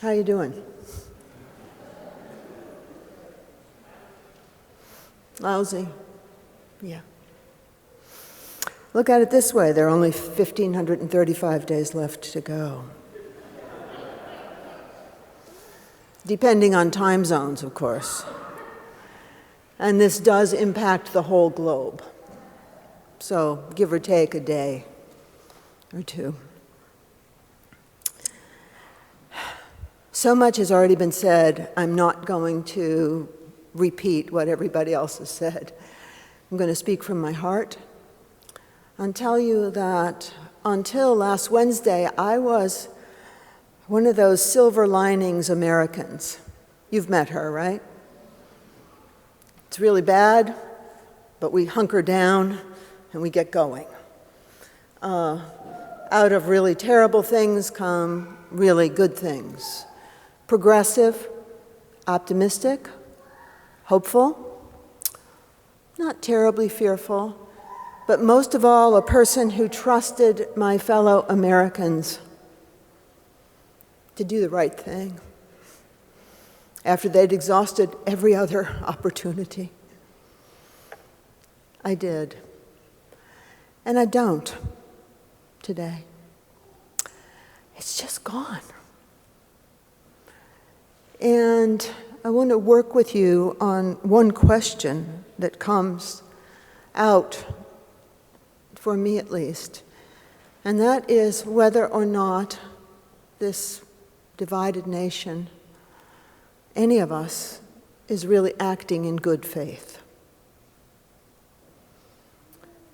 How you doing? Lousy. Yeah. Look at it this way, there are only 1,535 days left to go. Depending on time zones, of course. And this does impact the whole globe. So give or take a day or two. So much has already been said, I'm not going to repeat what everybody else has said. I'm going to speak from my heart and tell you that until last Wednesday, I was one of those silver linings Americans. You've met her, right? It's really bad, but we hunker down and we get going. Out of really terrible things come really good things. Progressive, optimistic, hopeful, not terribly fearful, but most of all, a person who trusted my fellow Americans to do the right thing after they'd exhausted every other opportunity. I did. And I don't today. It's just gone. And I want to work with you on one question that comes out, for me at least, and that is whether or not this divided nation, any of us, is really acting in good faith.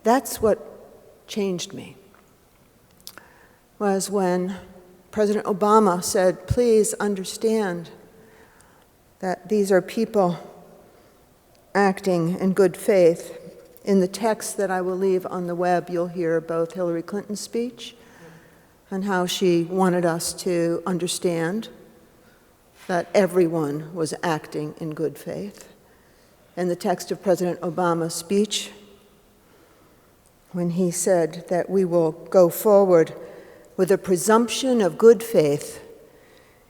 That's what changed me, was when President Obama said, please understand that these are people acting in good faith. In the text that I will leave on the web, you'll hear both Hillary Clinton's speech and how she wanted us to understand that everyone was acting in good faith. In the text of President Obama's speech, when he said that we will go forward with a presumption of good faith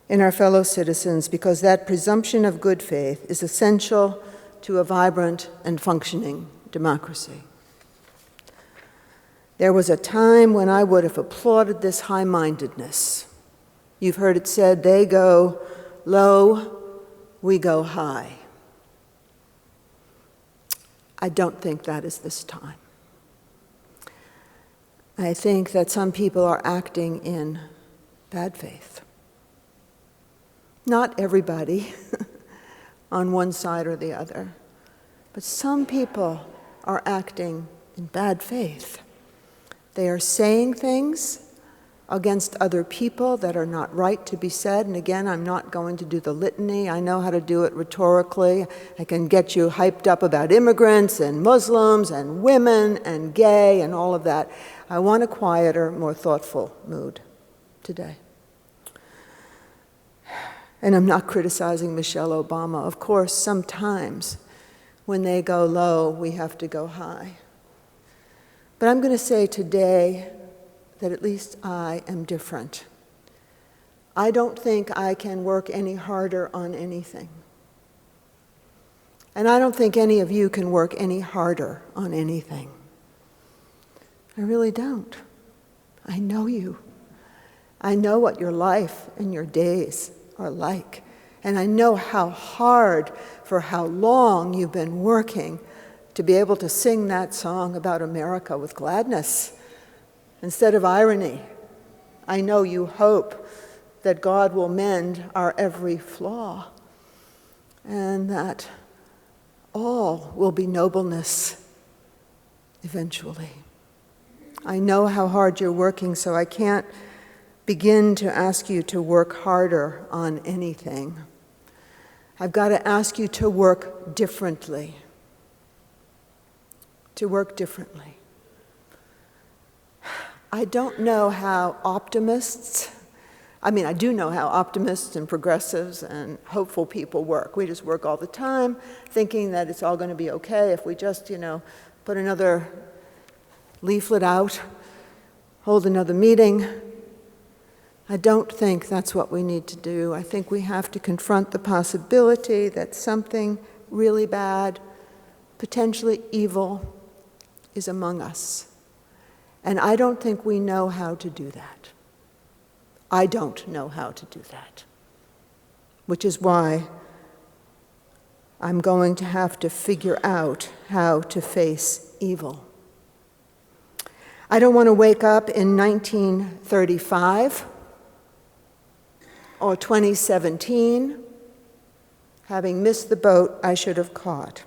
in our fellow citizens, because that presumption of good faith is essential to a vibrant and functioning democracy. There was a time when I would have applauded this high-mindedness. You've heard it said, they go low, we go high. I don't think that is this time. I think that some people are acting in bad faith. Not everybody on one side or the other, but some people are acting in bad faith. They are saying things against other people that are not right to be said. And again, I'm not going to do the litany. I know how to do it rhetorically. I can get you hyped up about immigrants and Muslims and women and gay and all of that. I want a quieter, more thoughtful mood today. And I'm not criticizing Michelle Obama. Of course, sometimes when they go low, we have to go high. But I'm going to say today that at least I am different. I don't think I can work any harder on anything. And I don't think any of you can work any harder on anything. I really don't. I know you. I know what your life and your days are like. And I know how hard, for how long you've been working to be able to sing that song about America with gladness instead of irony. I know you hope that God will mend our every flaw and that all will be nobleness eventually. I know how hard you're working, so I can't begin to ask you to work harder on anything. I've got to ask you to work differently. To work differently. I don't know how I do know how optimists and progressives and hopeful people work. We just work all the time thinking that it's all going to be okay if we just, put another leaflet out, hold another meeting, I don't think that's what we need to do. I think we have to confront the possibility that something really bad, potentially evil, is among us. And I don't think we know how to do that. I don't know how to do that. Which is why I'm going to have to figure out how to face evil. I don't want to wake up in 1935 or 2017 having missed the boat I should have caught.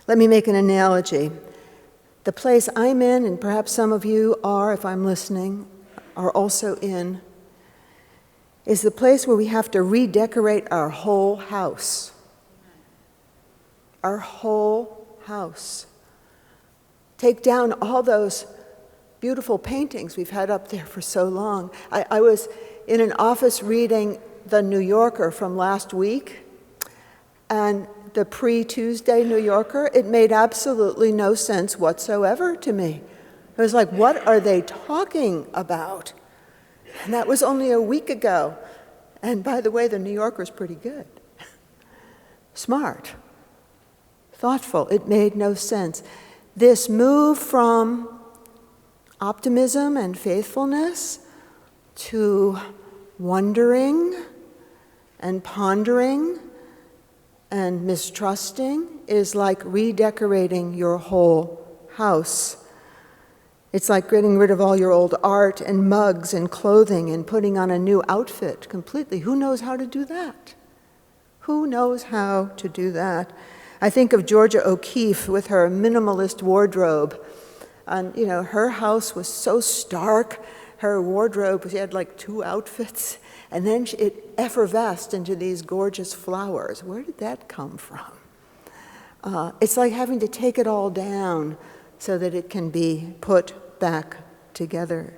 Let me make an analogy. The place I'm in, and perhaps some of you are, if I'm listening, are also in, is the place where we have to redecorate our whole house. Our whole house. Take down all those beautiful paintings we've had up there for so long. I was in an office reading The New Yorker from last week, and the pre-Tuesday New Yorker, it made absolutely no sense whatsoever to me. It was like, what are they talking about? And that was only a week ago. And by the way, the New Yorker's pretty good. Smart. Thoughtful. It made no sense. This move from optimism and faithfulness to wondering and pondering and mistrusting is like redecorating your whole house. It's like getting rid of all your old art and mugs and clothing and putting on a new outfit completely. Who knows how to do that? Who knows how to do that? I think of Georgia O'Keeffe with her minimalist wardrobe. And, her house was so stark. Her wardrobe, she had like 2 outfits. And then it effervesced into these gorgeous flowers. Where did that come from? It's like having to take it all down so that it can be put back together.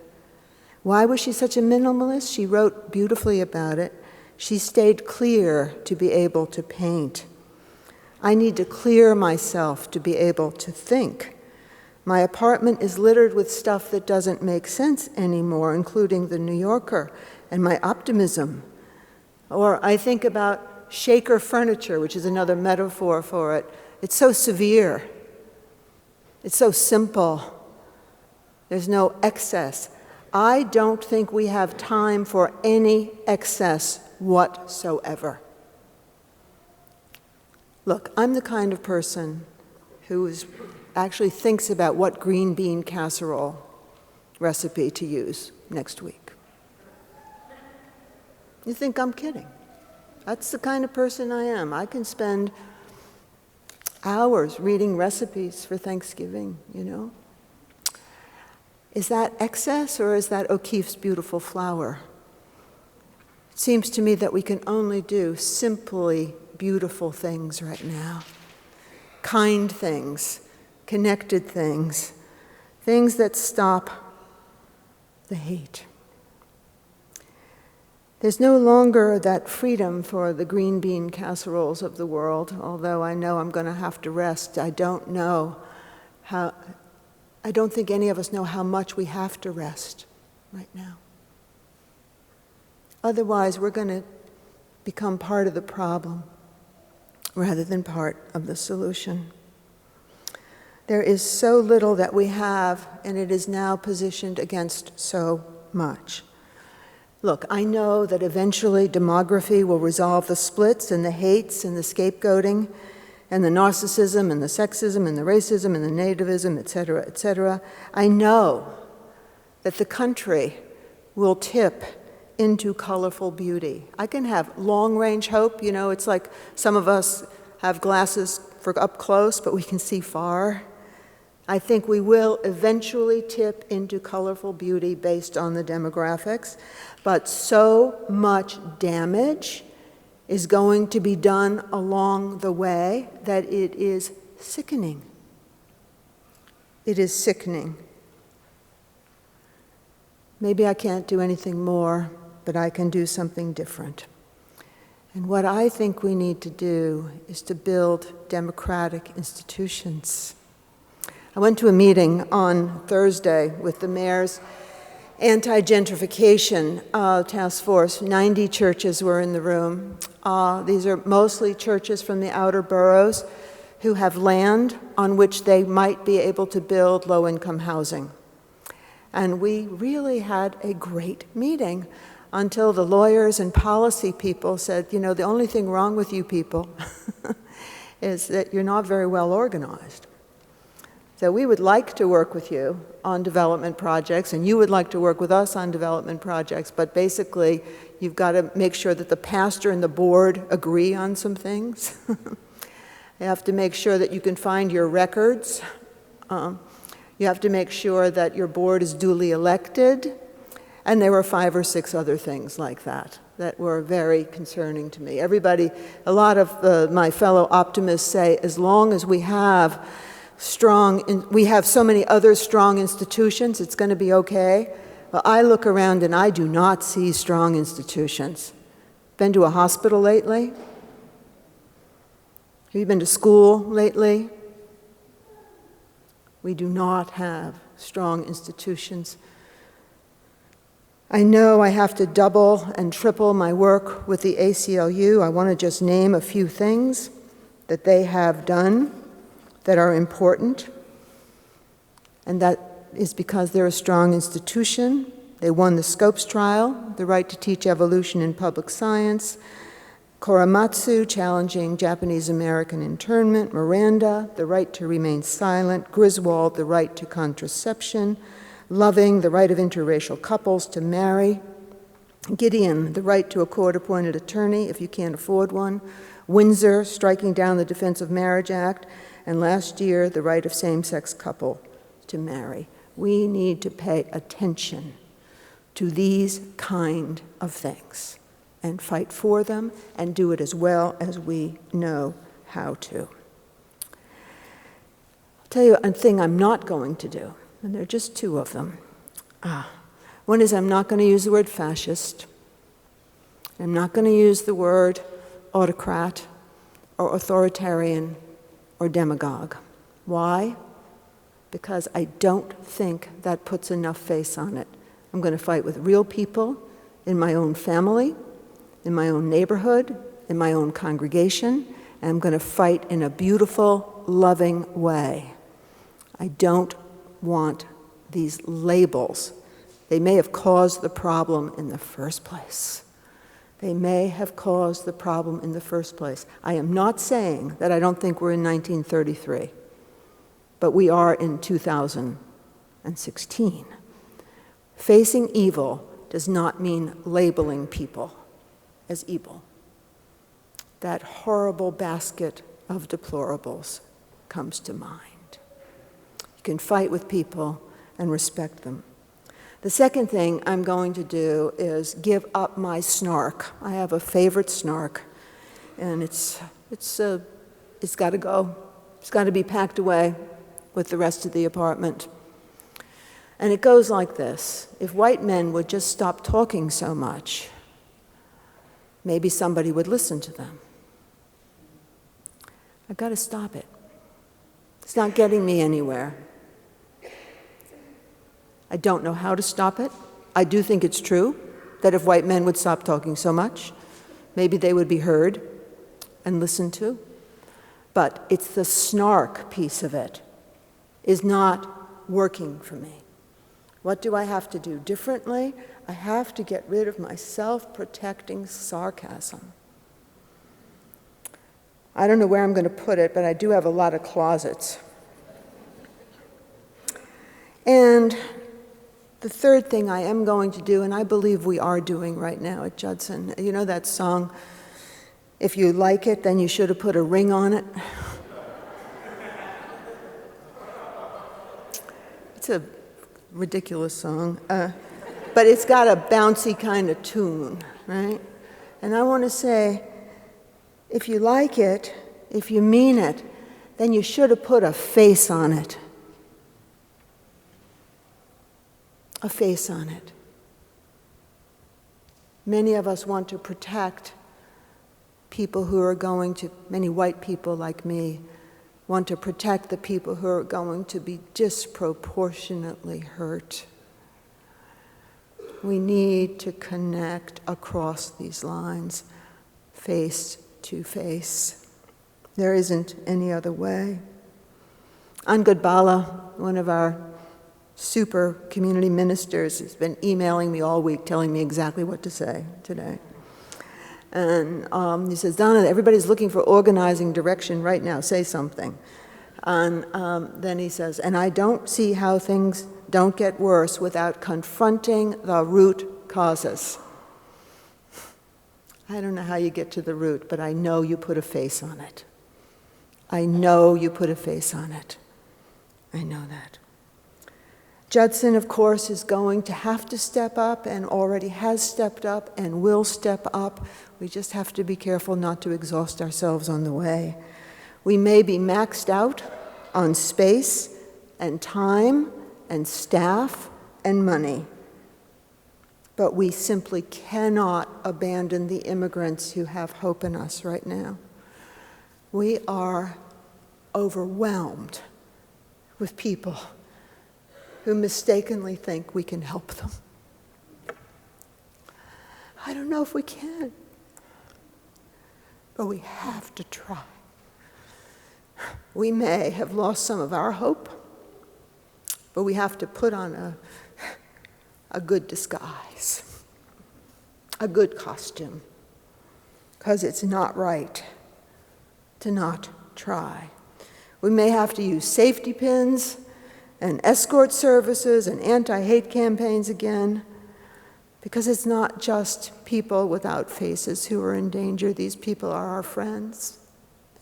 Why was she such a minimalist? She wrote beautifully about it. She stayed clear to be able to paint. I need to clear myself to be able to think. My apartment is littered with stuff that doesn't make sense anymore, including the New Yorker and my optimism. Or I think about shaker furniture, which is another metaphor for it. It's so severe. It's so simple. There's no excess. I don't think we have time for any excess whatsoever. Look, I'm the kind of person who actually thinks about what green bean casserole recipe to use next week. You think I'm kidding? That's the kind of person I am. I can spend hours reading recipes for Thanksgiving, Is that excess or is that O'Keeffe's beautiful flower? It seems to me that we can only do simply beautiful things right now. Kind things, connected things, things that stop the hate. There's no longer that freedom for the green bean casseroles of the world, although I know I'm going to have to rest. I don't think any of us know how much we have to rest right now. Otherwise, we're going to become part of the problem rather than part of the solution. There is so little that we have, and it is now positioned against so much. Look, I know that eventually demography will resolve the splits and the hates and the scapegoating and the narcissism and the sexism and the racism and the nativism, et cetera, et cetera. I know that the country will tip into colorful beauty. I can have long-range hope. It's like some of us have glasses for up close, but we can see far. I think we will eventually tip into colorful beauty based on the demographics, but so much damage is going to be done along the way that it is sickening. It is sickening. Maybe I can't do anything more, but I can do something different. And what I think we need to do is to build democratic institutions. I went to a meeting on Thursday with the mayors Anti-gentrification task force, 90 churches were in the room. These are mostly churches from the outer boroughs who have land on which they might be able to build low-income housing. And we really had a great meeting until the lawyers and policy people said, you know, the only thing wrong with you people is that you're not very well organized. So we would like to work with you on development projects, and you would like to work with us on development projects, but basically you've got to make sure that the pastor and the board agree on some things. You have to make sure that you can find your records. You have to make sure that your board is duly elected. And there were 5 or 6 other things like that that were very concerning to me. Everybody, a lot of my fellow optimists say, as long as we have so many other strong institutions, it's going to be okay. Well, I look around and I do not see strong institutions. Been to a hospital lately? Have you been to school lately? We do not have strong institutions. I know I have to double and triple my work with the ACLU. I want to just name a few things that they have done that are important, and that is because they're a strong institution. They won the Scopes trial, the right to teach evolution in public science, Korematsu, challenging Japanese-American internment, Miranda, the right to remain silent, Griswold, the right to contraception, Loving, the right of interracial couples to marry, Gideon, the right to a court-appointed attorney if you can't afford one, Windsor, striking down the Defense of Marriage Act, and last year, the right of same-sex couple to marry. We need to pay attention to these kind of things and fight for them and do it as well as we know how to. I'll tell you a thing I'm not going to do, and there are just 2 of them. One is I'm not going to use the word fascist. I'm not going to use the word autocrat or authoritarian or demagogue. Why? Because I don't think that puts enough face on it. I'm going to fight with real people in my own family, in my own neighborhood, in my own congregation, and I'm going to fight in a beautiful, loving way. I don't want these labels. They may have caused the problem in the first place. They may have caused the problem in the first place. I am not saying that I don't think we're in 1933, but we are in 2016. Facing evil does not mean labeling people as evil. That horrible basket of deplorables comes to mind. You can fight with people and respect them. The second thing I'm going to do is give up my snark. I have a favorite snark, and it's got to go. It's got to be packed away with the rest of the apartment. And it goes like this. If white men would just stop talking so much, maybe somebody would listen to them. I've got to stop it. It's not getting me anywhere. I don't know how to stop it. I do think it's true that if white men would stop talking so much, maybe they would be heard and listened to. But it's the snark piece of it is not working for me. What do I have to do differently? I have to get rid of my self-protecting sarcasm. I don't know where I'm going to put it, but I do have a lot of closets. And the third thing I am going to do, and I believe we are doing right now at Judson, you know that song, "If you like it, then you should have put a ring on it"? It's a ridiculous song, but it's got a bouncy kind of tune, right? And I want to say, if you like it, if you mean it, then you should have put a face on it. A face on it. Many of us want to protect people who are going to, many white people like me, want to protect the people who are going to be disproportionately hurt. We need to connect across these lines, face to face. There isn't any other way. Angad Bala, one of our super community ministers, has been emailing me all week telling me exactly what to say today. And he says, Donna, everybody's looking for organizing direction right now. Say something. And then he says, and I don't see how things don't get worse without confronting the root causes. I don't know how you get to the root, but I know you put a face on it. I know you put a face on it. I know that. Judson, of course, is going to have to step up and already has stepped up and will step up. We just have to be careful not to exhaust ourselves on the way. We may be maxed out on space and time and staff and money, but we simply cannot abandon the immigrants who have hope in us right now. We are overwhelmed with people who mistakenly think we can help them. I don't know if we can, but we have to try. We may have lost some of our hope, but we have to put on a good disguise, a good costume, because it's not right to not try. We may have to use safety pins and escort services and anti-hate campaigns again, because it's not just people without faces who are in danger. These people are our friends,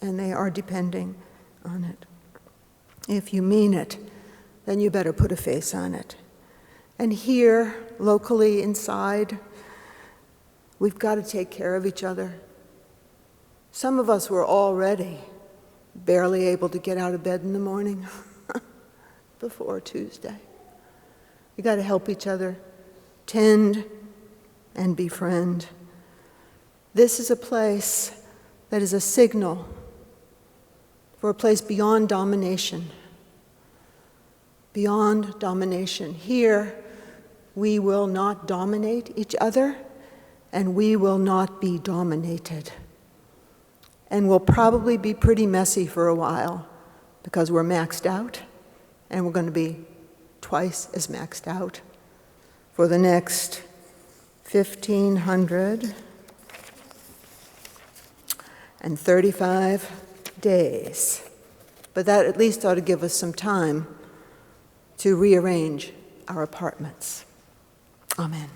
and they are depending on it. If you mean it, then you better put a face on it. And here, locally, inside, we've got to take care of each other. Some of us were already barely able to get out of bed in the morning before Tuesday. We got to help each other, tend and befriend. This is a place that is a signal for a place beyond domination. Beyond domination. Here, we will not dominate each other, and we will not be dominated. And we'll probably be pretty messy for a while because we're maxed out, and we're going to be twice as maxed out for the next 1,535 days. But that at least ought to give us some time to rearrange our apartments. Amen.